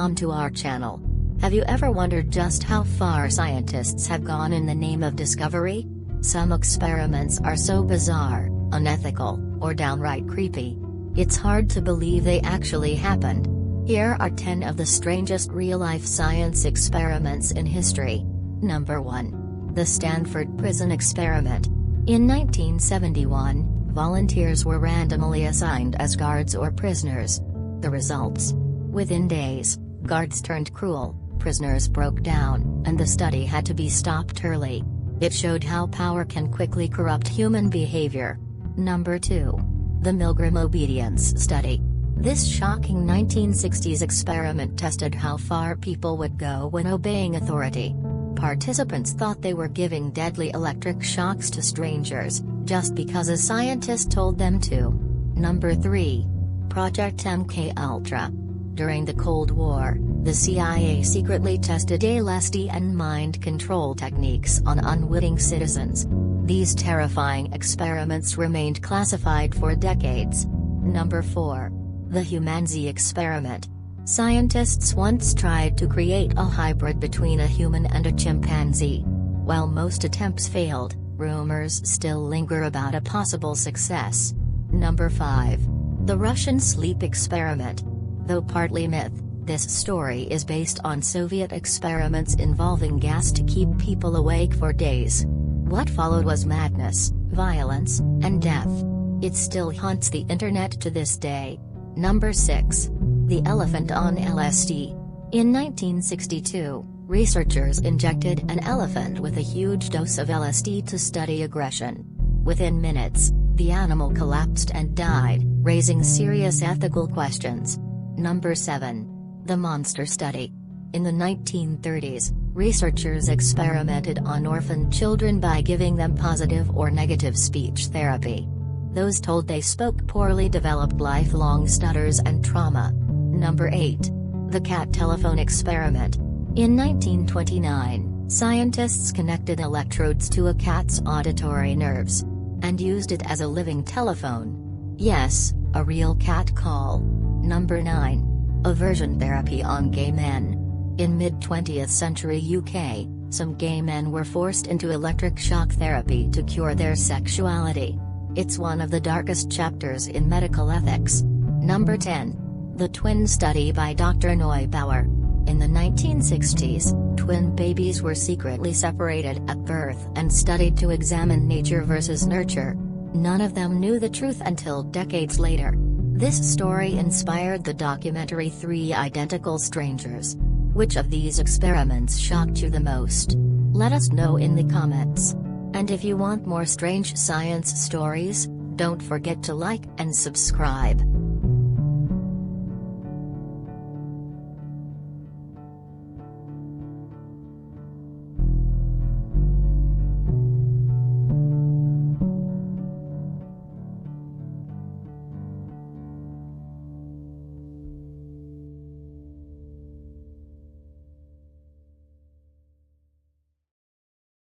welcome to our channel. Have you ever wondered just how far scientists have gone in the name of discovery? Some experiments are so bizarre, unethical, or downright creepy. It's hard to believe they actually happened. Here are 10 of the strangest real-life science experiments in history. Number 1. The Stanford Prison Experiment. In 1971, volunteers were randomly assigned as guards or prisoners. The results? Within days, guards turned cruel, prisoners broke down, and the study had to be stopped early. It showed how power can quickly corrupt human behavior. Number 2. The Milgram Obedience Study. This shocking 1960s experiment tested how far people would go when obeying authority. Participants thought they were giving deadly electric shocks to strangers, just because a scientist told them to. Number 3. Project MKUltra. During the Cold War, the CIA secretly tested LSD and mind control techniques on unwitting citizens. These terrifying experiments remained classified for decades. Number 4. The Humanzee Experiment. Scientists once tried to create a hybrid between a human and a chimpanzee. While most attempts failed, rumors still linger about a possible success. Number 5. The Russian Sleep Experiment. Though partly myth, this story is based on Soviet experiments involving gas to keep people awake for days. What followed was madness, violence, and death. It still haunts the internet to this day. Number 6. The Elephant on LSD. In 1962, researchers injected an elephant with a huge dose of LSD to study aggression. Within minutes, the animal collapsed and died, raising serious ethical questions. Number 7. The Monster Study. In the 1930s, researchers experimented on orphan children by giving them positive or negative speech therapy. Those told they spoke poorly developed lifelong stutters and trauma. Number 8. The Cat Telephone Experiment. In 1929, scientists connected electrodes to a cat's auditory nerves and used it as a living telephone. Yes, a real cat call. Number 9. Aversion therapy on gay men. In mid-20th century UK, some gay men were forced into electric shock therapy to cure their sexuality. It's one of the darkest chapters in medical ethics. Number 10. The Twin Study by Dr. Neubauer. In the 1960s, twin babies were secretly separated at birth and studied to examine nature versus nurture. None of them knew the truth until decades later. This story inspired the documentary 3 Identical Strangers. Which of these experiments shocked you the most? Let us know in the comments. And if you want more strange science stories, don't forget to like and subscribe.